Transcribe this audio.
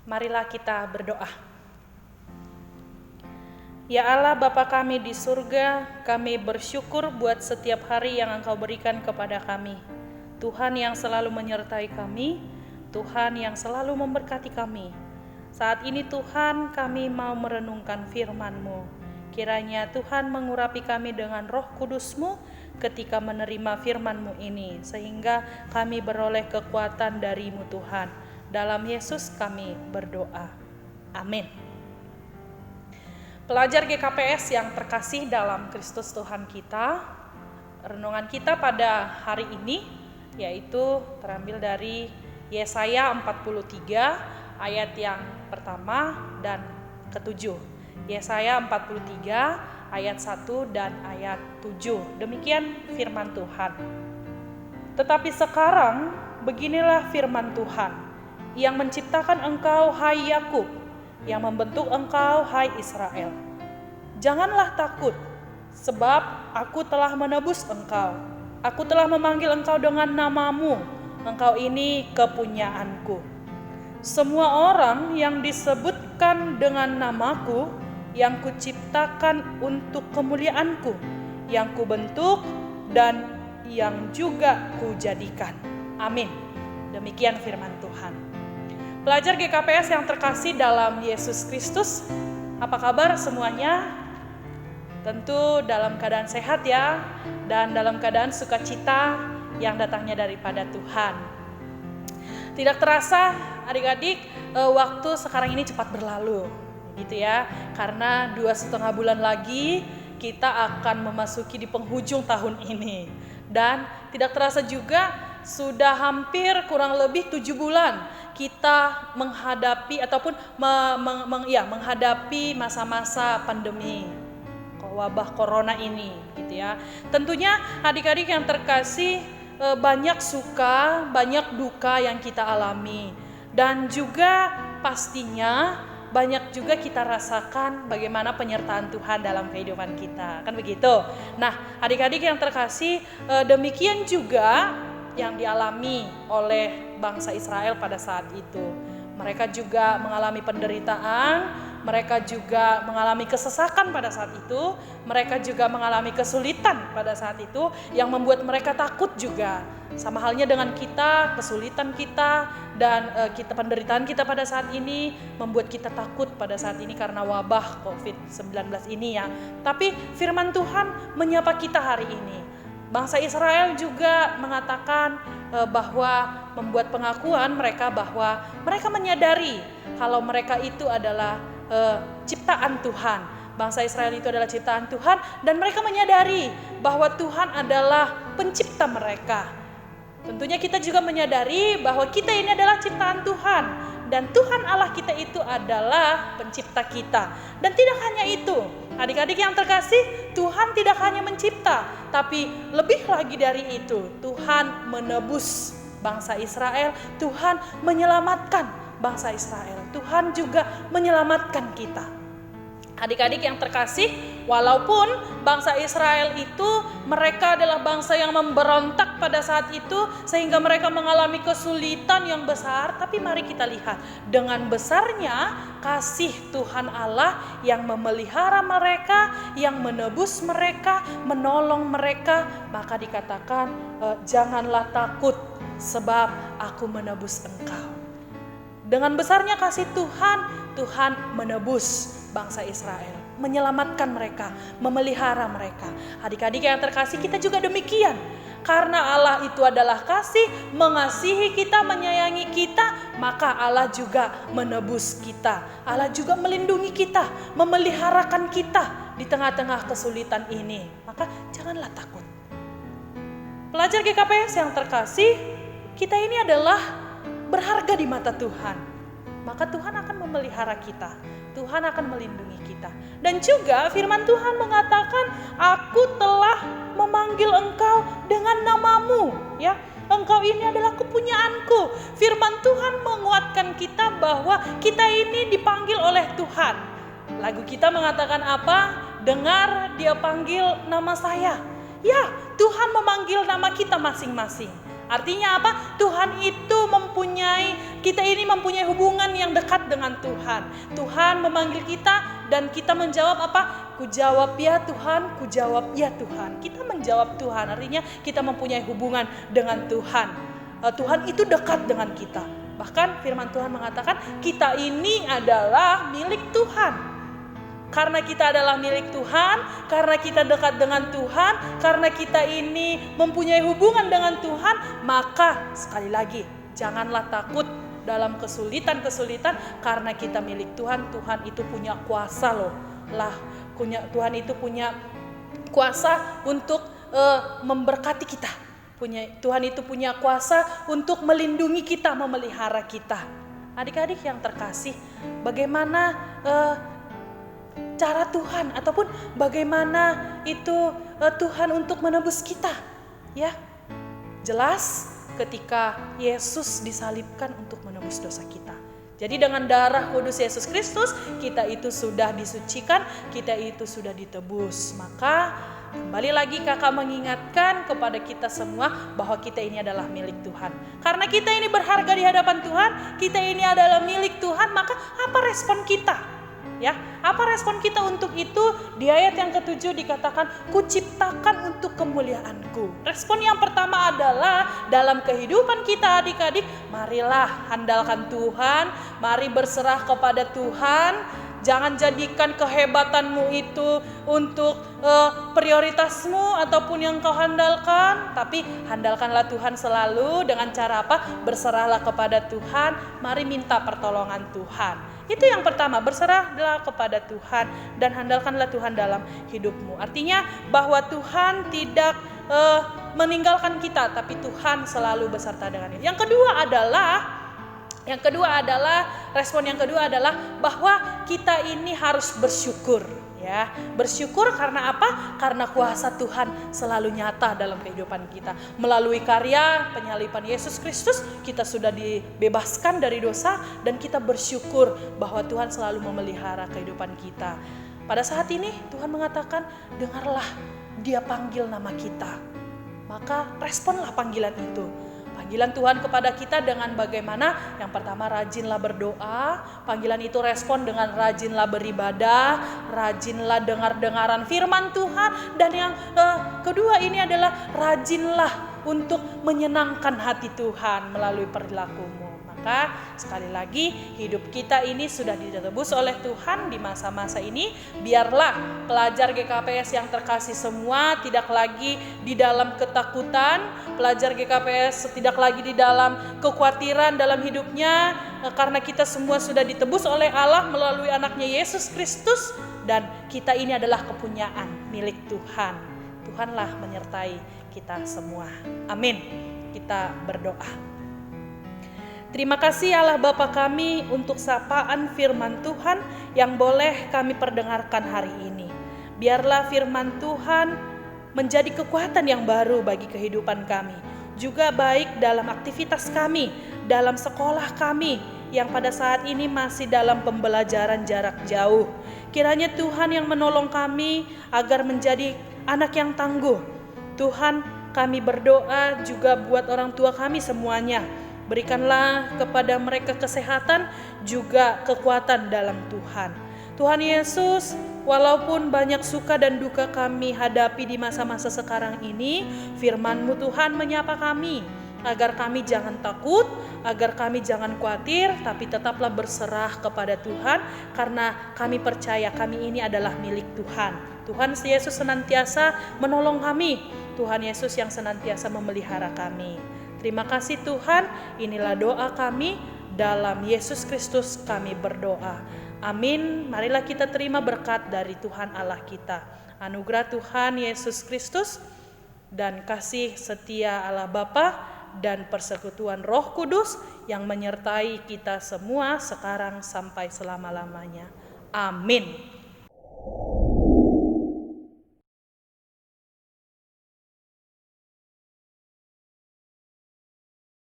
Marilah kita berdoa. Ya Allah Bapa kami di surga, kami bersyukur buat setiap hari yang Engkau berikan kepada kami. Tuhan yang selalu menyertai kami, Tuhan yang selalu memberkati kami. Saat ini Tuhan, kami mau merenungkan firman-Mu. Kiranya Tuhan mengurapi kami dengan Roh Kudus-Mu ketika menerima firman-Mu ini, sehingga kami beroleh kekuatan dari-Mu Tuhan. Dalam Yesus kami berdoa. Amin. Pelajar GKPS yang terkasih dalam Kristus Tuhan kita, renungan kita pada hari ini yaitu terambil dari Yesaya 43 ayat yang pertama dan ke-7. Yesaya 43 ayat 1 dan ayat 7. Demikian firman Tuhan. Tetapi sekarang beginilah firman Tuhan, yang menciptakan engkau, hai Yakub, yang membentuk engkau, hai Israel. Janganlah takut, sebab aku telah menebus engkau. Aku telah memanggil engkau dengan namamu. Engkau ini kepunyaanku. Semua orang yang disebutkan dengan namaku, yang kuciptakan untuk kemuliaanku, yang kubentuk dan yang juga kujadikan. Amin. Demikian firman Tuhan. Pelajar GKPS yang terkasih dalam Yesus Kristus, apa kabar semuanya? Tentu dalam keadaan sehat ya, dan dalam keadaan sukacita yang datangnya daripada Tuhan. Tidak terasa adik-adik, waktu sekarang ini cepat berlalu, gitu ya. Karena 2,5 bulan lagi kita akan memasuki di penghujung tahun ini. Dan tidak terasa juga sudah hampir kurang lebih 7 bulan kita menghadapi ataupun menghadapi masa-masa pandemi wabah corona ini, gitu ya. Tentunya adik-adik yang terkasih, banyak suka, banyak duka yang kita alami, dan juga pastinya banyak juga kita rasakan bagaimana penyertaan Tuhan dalam kehidupan kita, kan begitu. Nah, adik-adik yang terkasih, demikian juga yang dialami oleh bangsa Israel pada saat itu. Mereka juga mengalami penderitaan, mereka juga mengalami kesesakan pada saat itu, mereka juga mengalami kesulitan pada saat itu yang membuat mereka takut juga. Sama halnya dengan kita, kesulitan kita dan penderitaan kita pada saat ini membuat kita takut pada saat ini karena wabah COVID-19 ini ya. Tapi firman Tuhan menyapa kita hari ini. Bangsa Israel juga mengatakan bahwa membuat pengakuan mereka bahwa mereka menyadari kalau mereka itu adalah ciptaan Tuhan. Bangsa Israel itu adalah ciptaan Tuhan dan mereka menyadari bahwa Tuhan adalah pencipta mereka. Tentunya kita juga menyadari bahwa kita ini adalah ciptaan Tuhan dan Tuhan Allah kita itu adalah pencipta kita. Dan tidak hanya itu, adik-adik yang terkasih, Tuhan tidak hanya mencipta, tapi lebih lagi dari itu, Tuhan menebus bangsa Israel, Tuhan menyelamatkan bangsa Israel, Tuhan juga menyelamatkan kita. Adik-adik yang terkasih, walaupun bangsa Israel itu mereka adalah bangsa yang memberontak pada saat itu sehingga mereka mengalami kesulitan yang besar, tapi mari kita lihat dengan besarnya kasih Tuhan Allah yang memelihara mereka, yang menebus mereka, menolong mereka, maka dikatakan janganlah takut sebab aku menebus engkau. Dengan besarnya kasih Tuhan, Tuhan menebus bangsa Israel, menyelamatkan mereka, memelihara mereka. Adik-adik yang terkasih, kita juga demikian. Karena Allah itu adalah kasih, mengasihi kita, menyayangi kita, maka Allah juga menebus kita. Allah juga melindungi kita, memeliharakan kita di tengah-tengah kesulitan ini. Maka janganlah takut. Pelajar GKPS yang terkasih, kita ini adalah berharga di mata Tuhan. Maka Tuhan akan memelihara kita, Tuhan akan melindungi kita. Dan juga firman Tuhan mengatakan, aku telah memanggil engkau dengan namamu, ya. Engkau ini adalah kepunyaanku. Firman Tuhan menguatkan kita bahwa kita ini dipanggil oleh Tuhan. Lagu kita mengatakan apa? Dengar dia panggil nama saya. Ya, Tuhan memanggil nama kita masing-masing. Artinya apa? Tuhan itu kita ini mempunyai hubungan yang dekat dengan Tuhan. Tuhan memanggil kita dan kita menjawab apa? Ku jawab ya Tuhan, ku jawab ya Tuhan. Kita menjawab Tuhan, artinya kita mempunyai hubungan dengan Tuhan. Tuhan itu dekat dengan kita. Bahkan firman Tuhan mengatakan kita ini adalah milik Tuhan. Karena kita adalah milik Tuhan, karena kita dekat dengan Tuhan, karena kita ini mempunyai hubungan dengan Tuhan, maka sekali lagi janganlah takut dalam kesulitan-kesulitan, karena kita milik Tuhan. Tuhan itu punya kuasa loh. Tuhan itu punya kuasa untuk memberkati kita. Tuhan itu punya kuasa untuk melindungi kita, memelihara kita. Adik-adik yang terkasih, bagaimana cara Tuhan ataupun bagaimana itu Tuhan untuk menebus kita, ya? Jelas ketika Yesus disalibkan untuk menebus dosa kita. Jadi dengan darah kudus Yesus Kristus kita itu sudah disucikan, kita itu sudah ditebus. Maka kembali lagi kakak mengingatkan kepada kita semua bahwa kita ini adalah milik Tuhan. Karena kita ini berharga di hadapan Tuhan, kita ini adalah milik Tuhan, maka apa respon kita? Ya, apa respon kita untuk itu? Di ayat yang ke-7 dikatakan, kuciptakan untuk kemuliaanku. Respon yang pertama adalah dalam kehidupan kita adik-adik, marilah handalkan Tuhan, mari berserah kepada Tuhan. Jangan jadikan kehebatanmu itu untuk prioritasmu ataupun yang kau handalkan, tapi handalkanlah Tuhan selalu dengan cara apa? Berserahlah kepada Tuhan, mari minta pertolongan Tuhan. Itu yang pertama, berserahlah kepada Tuhan dan handalkanlah Tuhan dalam hidupmu. Artinya bahwa Tuhan tidak meninggalkan kita, tapi Tuhan selalu beserta dengan kita. Respon yang kedua adalah bahwa kita ini harus bersyukur, ya. Bersyukur karena apa? Karena kuasa Tuhan selalu nyata dalam kehidupan kita. Melalui karya penyaliban Yesus Kristus, kita sudah dibebaskan dari dosa dan kita bersyukur bahwa Tuhan selalu memelihara kehidupan kita. Pada saat ini Tuhan mengatakan, dengarlah Dia panggil nama kita. Maka responlah panggilan itu. Panggilan Tuhan kepada kita dengan bagaimana? Yang pertama, rajinlah berdoa. Panggilan itu respon dengan rajinlah beribadah, rajinlah dengar-dengaran firman Tuhan. Dan yang kedua ini adalah rajinlah untuk menyenangkan hati Tuhan melalui perilakumu. Maka sekali lagi hidup kita ini sudah ditebus oleh Tuhan di masa-masa ini. Biarlah pelajar GKPS yang terkasih semua tidak lagi di dalam ketakutan, pelajar GKPS tidak lagi di dalam kekhawatiran dalam hidupnya, karena kita semua sudah ditebus oleh Allah melalui anaknya Yesus Kristus, dan kita ini adalah kepunyaan milik Tuhan. Tuhanlah menyertai kita semua. Amin. Kita berdoa. Terima kasih Allah Bapa kami untuk sapaan firman Tuhan yang boleh kami perdengarkan hari ini. Biarlah firman Tuhan menjadi kekuatan yang baru bagi kehidupan kami. Juga baik dalam aktivitas kami, dalam sekolah kami yang pada saat ini masih dalam pembelajaran jarak jauh. Kiranya Tuhan yang menolong kami agar menjadi anak yang tangguh. Tuhan, kami berdoa juga buat orang tua kami semuanya. Berikanlah kepada mereka kesehatan juga kekuatan dalam Tuhan. Tuhan Yesus, walaupun banyak suka dan duka kami hadapi di masa-masa sekarang ini, firman-Mu Tuhan menyapa kami agar kami jangan takut, agar kami jangan khawatir, tapi tetaplah berserah kepada Tuhan karena kami percaya kami ini adalah milik Tuhan. Tuhan Yesus senantiasa menolong kami. Tuhan Yesus yang senantiasa memelihara kami. Terima kasih Tuhan, inilah doa kami, dalam Yesus Kristus kami berdoa. Amin. Marilah kita terima berkat dari Tuhan Allah kita. Anugerah Tuhan Yesus Kristus dan kasih setia Allah Bapa dan persekutuan Roh Kudus yang menyertai kita semua sekarang sampai selama-lamanya. Amin.